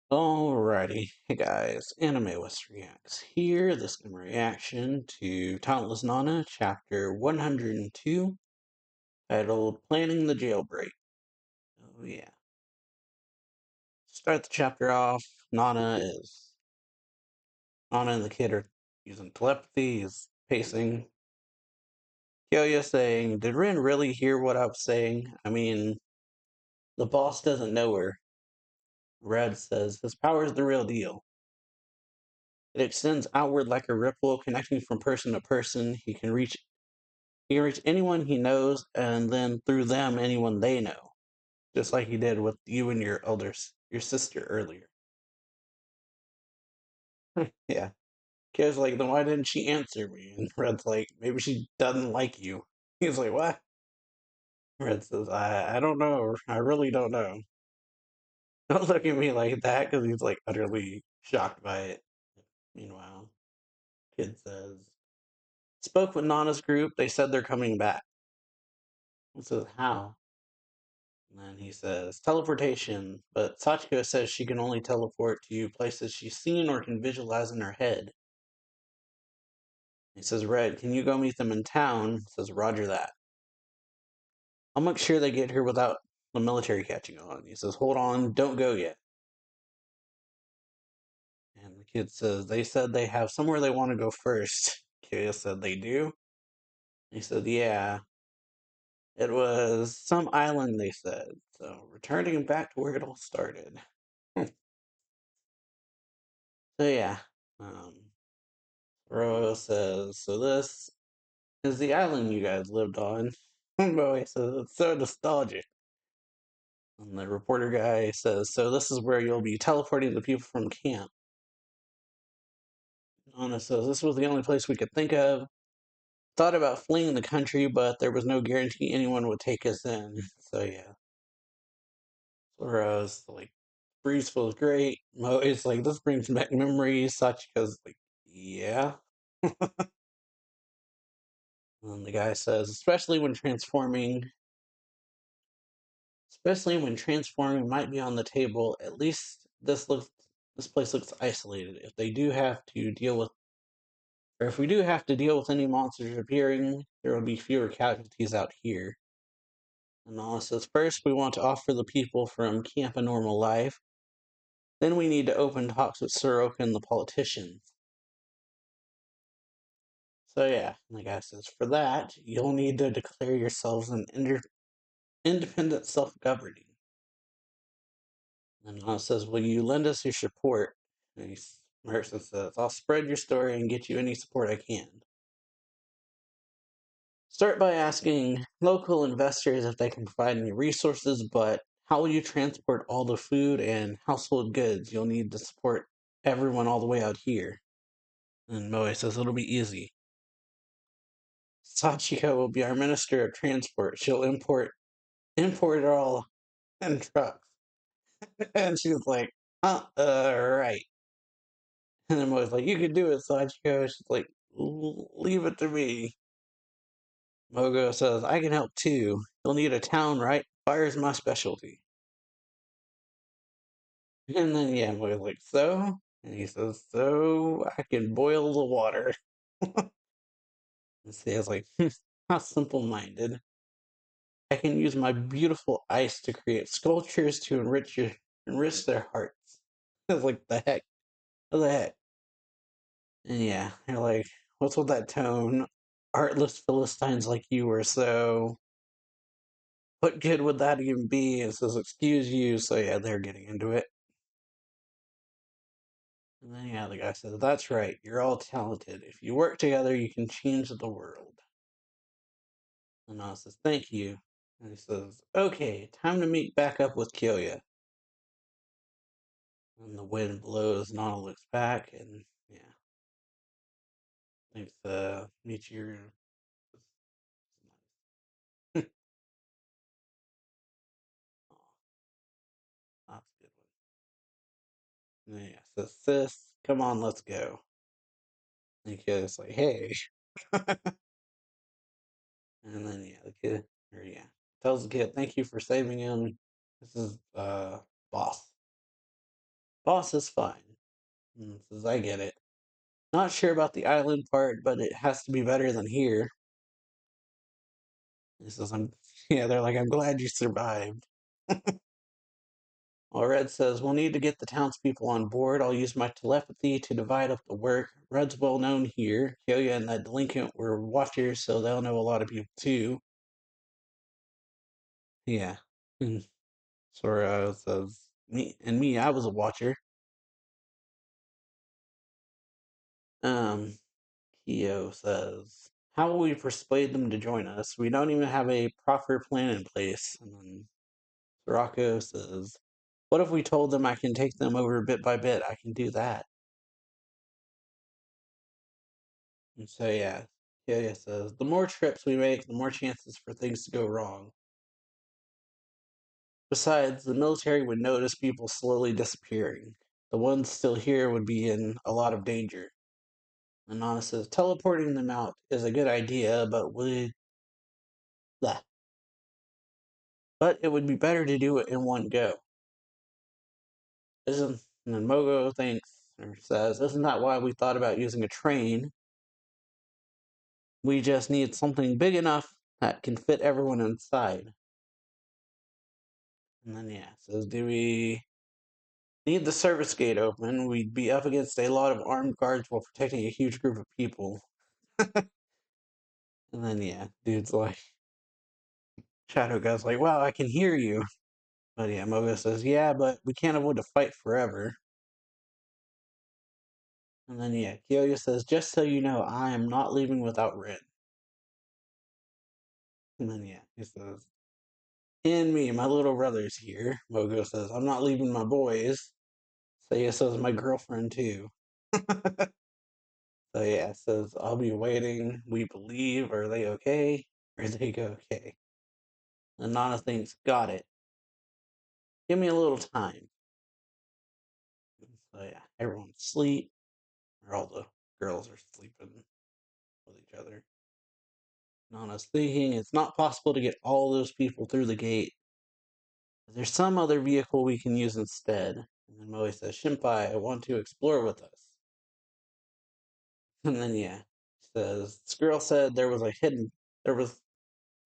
Alrighty, hey guys, AnimeWestReacts here. This is my reaction to Talentless Nana, chapter 102, titled Planning the Jailbreak. Oh yeah. Start the chapter off. Nana and the kid are using telepathy, he's pacing. Kyoya saying, "Did Rin really hear what I was saying? I mean, the boss doesn't know her." Red says, "His power is the real deal. It extends outward like a ripple, connecting from person to person. He can reach anyone he knows, and then through them, anyone they know. Just like he did with you and your sister earlier." Yeah. Kid's like, "Then why didn't she answer me?" And Red's like, "Maybe she doesn't like you." He's like, "What?" Red says, I don't know. I really don't know." Don't look at me like that, because he's like utterly shocked by it. Meanwhile, Kid says, "Spoke with Nana's group. They said they're coming back." He says, "How?" And then he says, "Teleportation, but Sachiko says she can only teleport to places she's seen or can visualize in her head." He says, "Red, can you go meet them in town?" Says, "Roger that. I'll make sure they get here without the military catching on." He says, "Hold on, don't go yet." And the kid says, "They said they have somewhere they want to go first." Kyo said, "They do?" He said, "Yeah, it was some island," they said. So, returning back to where it all started. So, yeah. Roro says, "So this is the island you guys lived on." Boy says, "It's so nostalgic." And the reporter guy says, "So this is where you'll be teleporting the people from camp." Anna says, "This was the only place we could think of. Thought about fleeing the country, but there was no guarantee anyone would take us in." So yeah. Whereas like Breeze feels great. Mo is like, "This brings back memories," such because like, yeah. And the guy says, especially when transforming might be on the table, at least this place looks isolated. If we do have to deal with any monsters appearing, there will be fewer casualties out here." And Nala says, "First, we want to offer the people from camp a normal life. Then we need to open talks with Soroka and the politicians." So yeah, and the guy says, "For that, you'll need to declare yourselves an independent self-governing." And Nala says, "Will you lend us your support?" And Mercer says, "I'll spread your story and get you any support I can. Start by asking local investors if they can provide any resources, but how will you transport all the food and household goods you'll need to support everyone all the way out here?" And Moe says, "It'll be easy. Sachiko will be our minister of transport. She'll import it all in trucks." And she's like, right." And then Moe's like, "You can do it, Sachiko." She's like, "Leave it to me." Mogo says, "I can help too. You'll need a town, right? Fire's my specialty." And then, yeah, Mogo's like, "So?" And he says, "So I can boil the water." And Saya's like, "How simple-minded. I can use my beautiful ice to create sculptures to enrich their hearts." It's like, the heck? What the heck? And yeah, they're like, "What's with that tone? Artless Philistines like you were so. What good would that even be?" And says, "Excuse you." So yeah, they're getting into it. And then yeah, the guy says, "That's right. You're all talented. If you work together, you can change the world." And Nana says, "Thank you." And he says, "Okay, time to meet back up with Kyoya." And the wind blows. Nana looks back, and yeah, thinks Michiru. Oh, that's a good one. And yeah, says, "Sis, come on, let's go." And Kyoya's like, "Hey." And then yeah, the kid, or yeah, tells the kid, "Thank you for saving him. This is boss." Boss is fine. And says, I get it. Not sure about the island part, but it has to be better than here. He says, yeah, they're like, I'm glad you survived. Well, Red says, we'll need to get the townspeople on board. I'll use my telepathy to divide up the work. Red's well known here. Kyoya and that delinquent were watchers, so they'll know a lot of people too. Yeah. And Sora says, me, I was a watcher. Um, Kyo says, how will we persuade them to join us? We don't even have a proper plan in place. And then Sorako says, what if we told them I can take them over bit by bit? I can do that. And so, yeah, Kyo says, the more trips we make, the more chances for things to go wrong. Besides, the military would notice people slowly disappearing. The ones still here would be in a lot of danger. And Nana says, teleporting them out is a good idea, bleh. But it would be better to do it in one go. Isn't and then Mogo thinks or says, isn't that why we thought about using a train? We just need something big enough that can fit everyone inside. And then yeah, says, do we need the service gate open? We'd be up against a lot of armed guards while protecting a huge group of people. And then yeah, dude's like Shadow Guy's like, wow, I can hear you. But yeah, Mogo says, yeah, but we can't avoid a fight forever. And then yeah, Kyoya says, just so you know, I am not leaving without Rin. And then yeah, he says, and me, my little brother's here. Mogo says, I'm not leaving my boys. So yeah, says my girlfriend too. So yeah, says, I'll be waiting. We believe. Are they okay? Or they go okay? And Nana thinks, got it. Give me a little time. So yeah, everyone's asleep. Or all the girls are sleeping with each other. Nana's thinking it's not possible to get all those people through the gate. There's some other vehicle we can use instead. And then Moe says, Shinpai, I want to explore with us. And then yeah, says this girl said there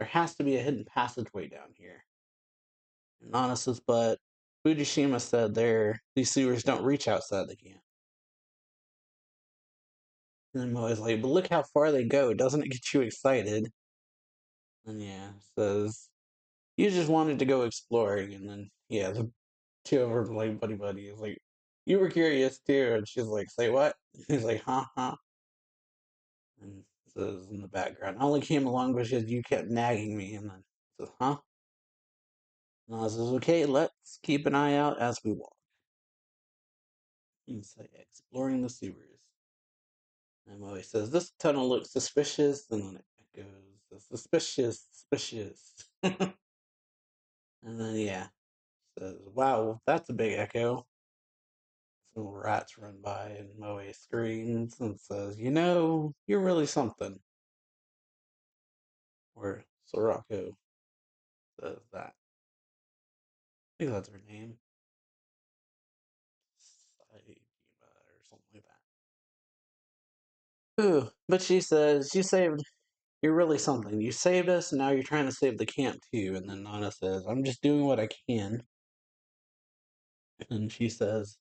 has to be a hidden passageway down here. And Nana says, but Fujishima said these sewers don't reach outside the camp. And then Moe's like, but look how far they go. Doesn't it get you excited? And yeah, says you just wanted to go exploring. And then yeah, the two of them like buddy buddy is like, you were curious too. And she's like, say what? He's like, huh, huh. And says in the background, I only came along because you kept nagging me. And then says, huh? And I says, okay, let's keep an eye out as we walk. And so yeah, exploring the sewers. And Moe says, this tunnel looks suspicious. And then it goes, suspicious, suspicious. And then yeah, says, wow, that's a big echo. Some rats run by and Moe screams and says, you know, you're really something. Or Sorako says that. I think that's her name. Saidima or something like that. Ooh, but she says, you're really something. You saved us and now you're trying to save the camp too. And then Nana says, I'm just doing what I can. And she says,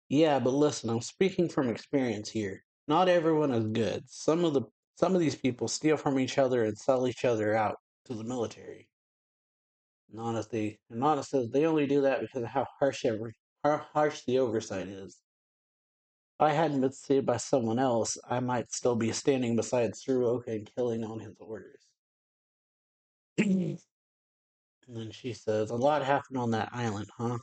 yeah, but listen, I'm speaking from experience here. Not everyone is good. Some of these people steal from each other and sell each other out to the military. Nana says they only do that because of how harsh the oversight is. If I hadn't been saved by someone else, I might still be standing beside Tsuruoka and killing on his orders. And then she says, a lot happened on that island, huh?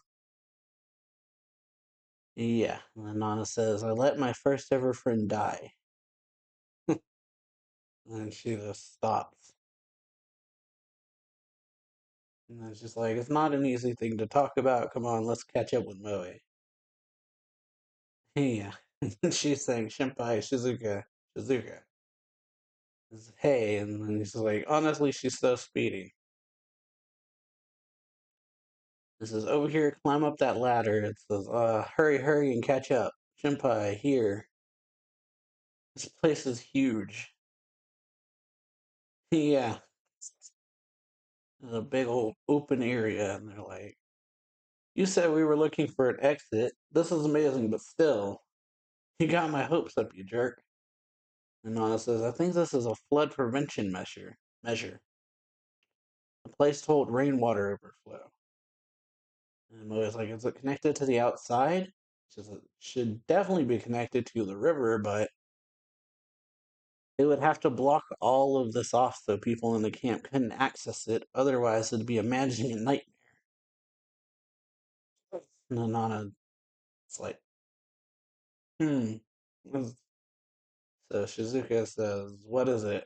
Yeah. And then Nana says, I let my first ever friend die. And she just stops. And then she's like, it's not an easy thing to talk about. Come on, let's catch up with Moe. Yeah. And she's saying, Shinpai, Shizuka. Hey, and then he's like, honestly, she's so speedy. It says, over here, climb up that ladder. It says, hurry, hurry, and catch up. Shinpai, here. This place is huge. Yeah. There's a big old open area, and they're like, you said we were looking for an exit. This is amazing, but still, you got my hopes up, you jerk. And Nana says, I think this is a flood prevention measure. A place to hold rainwater overflow. And Moe's like, is it connected to the outside? She says, it should definitely be connected to the river, but it would have to block all of this off so people in the camp couldn't access it. Otherwise, it'd be a managing nightmare. And Nana, it's like, hmm. So Shizuka says, what is it?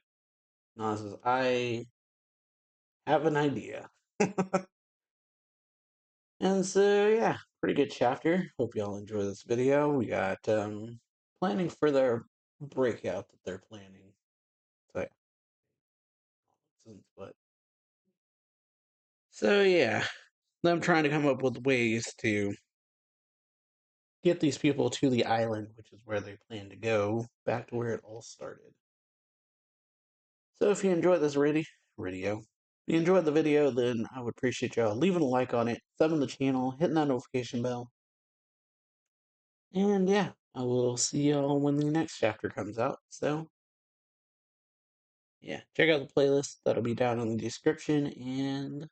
Nana says, I have an idea. And so, yeah, pretty good chapter. Hope y'all enjoy this video. We got planning for their breakout that they're planning. So, yeah, but so yeah, them trying to come up with ways to get these people to the island, which is where they plan to go, back to where it all started. So if you enjoyed this radio, if you enjoyed the video, then I would appreciate y'all leaving a like on it, subbing the channel, hitting that notification bell. And yeah, I will see y'all when the next chapter comes out. So yeah, check out the playlist. That'll be down in the description. And